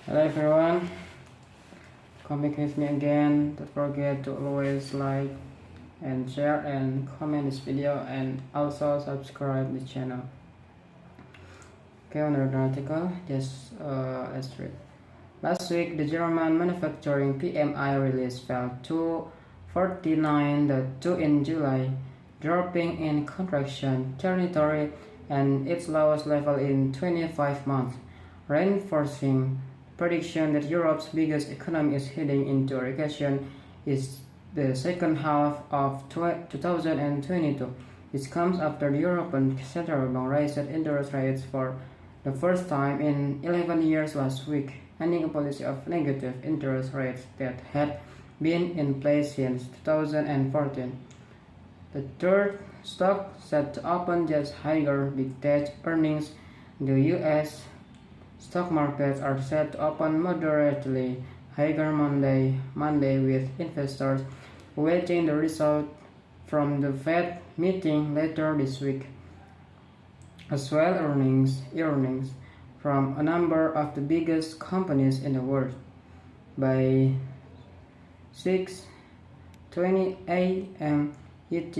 Hello everyone, come back with me again. Don't forget to always like and share and comment this video and also subscribe the channel. Okay, on the article, let's read. Last week, the German manufacturing PMI release fell to 49.2 in July, dropping in contraction territory and its lowest level in 25 months, reinforcing prediction that Europe's biggest economy is heading into a recession is the second half of 2022. This comes after the European Central Bank raised interest rates for the first time in 11 years last week, ending a policy of negative interest rates that had been in place since 2014. The third stock set to open just higher big tech earnings. The U.S. stock markets are set to open moderately higher Monday with investors awaiting the result from the Fed meeting later this week. As well, earnings from a number of the biggest companies in the world. By 6:20 a.m. ET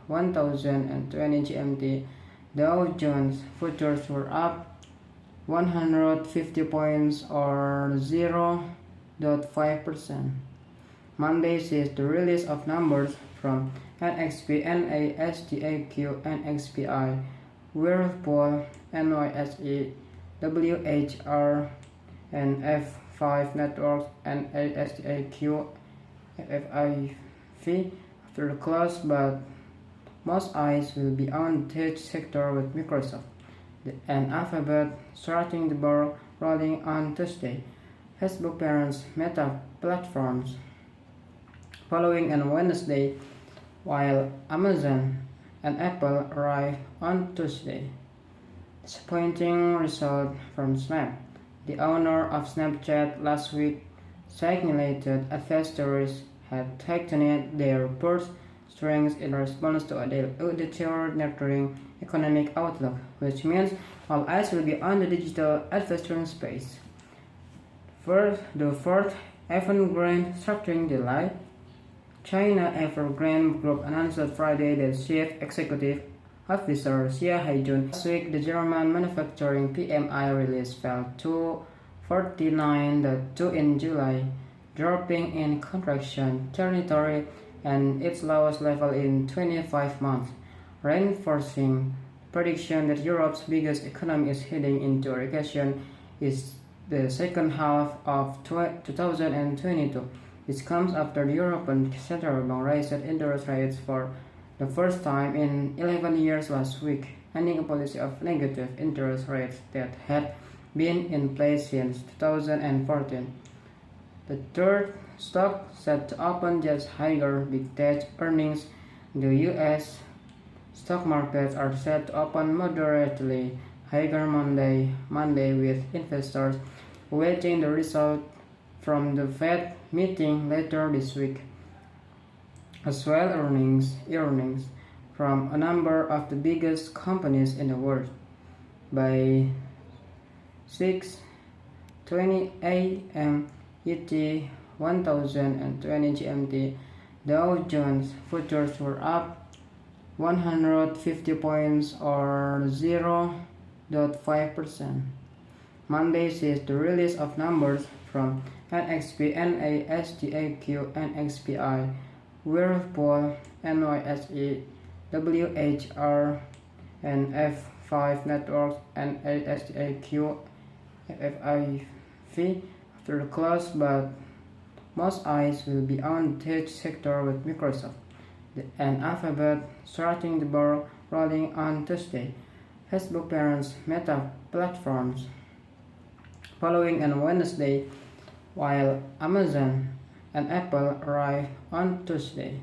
1020 GMT, Dow Jones futures were up 150 points or 0.5%. Monday sees the release of numbers from NXP, NASDAQ, NXPI, Whirlpool, NYSE, WHR, and F5 Networks, and NASDAQ, FIV after the close, but most eyes will be on the tech sector with Microsoft and Alphabet starting the ball rolling on Tuesday. Facebook parents Meta platforms following on Wednesday, while Amazon and Apple arrive on Tuesday. Disappointing result from Snap. The owner of Snapchat last week speculated investors had tightened their purse strings in response to a deteriorating economic outlook, which means all eyes will be on the digital investing space. First, the fourth Evergrande structuring delay. China Evergrande Group announced Friday that Chief Executive Officer Xia Haijun. Last week, the German manufacturing PMI release fell to 49.2 in July, dropping in contraction territory and its lowest level in 25 months, reinforcing prediction that Europe's biggest economy is heading into a recession is the second half of 2022. This comes after the European Central Bank raised interest rates for the first time in 11 years last week, ending a policy of negative interest rates that had been in place since 2014. The third stock set to open just higher big tech earnings. The U.S. stock markets are set to open moderately higher Monday with investors awaiting the result from the Fed meeting later this week. As well, earnings from a number of the biggest companies in the world. By 6:20 a.m. ET 1020 GMT, Dow Jones futures were up 150 points or 0.5%. Monday sees the release of numbers from NXP, NASDAQ, NXPI, Whirlpool, NYSE, WHR, and F5 Networks, and NASDAQ, FIV after the close, but most eyes will be on the tech sector with Microsoft and Alphabet starting the ball rolling on Tuesday. Facebook parents Meta platforms following on Wednesday, while Amazon and Apple arrive on Tuesday.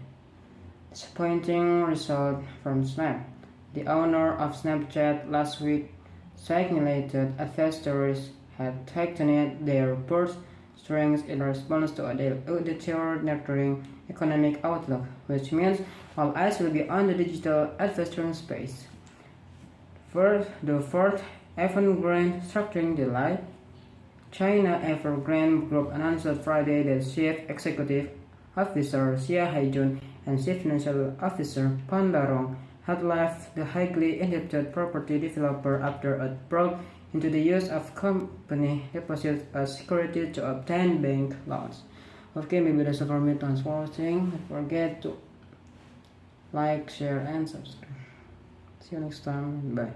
Disappointing result from Snap. The owner of Snapchat last week speculated investors had tightened their purse strings in response to a deteriorating economic outlook, which means all eyes will be on the digital investing space. First, the fourth Evergrande structuring delay. China Evergrande Group announced Friday that Chief Executive Officer Xia Haijun and Chief Financial Officer Pan Darong had left the highly indebted property developer after it broke into the use of company deposits as security to obtain bank loans. Okay, maybe that's all for me. Thanks for watching. Don't forget to like, share, and subscribe. See you next time. Bye.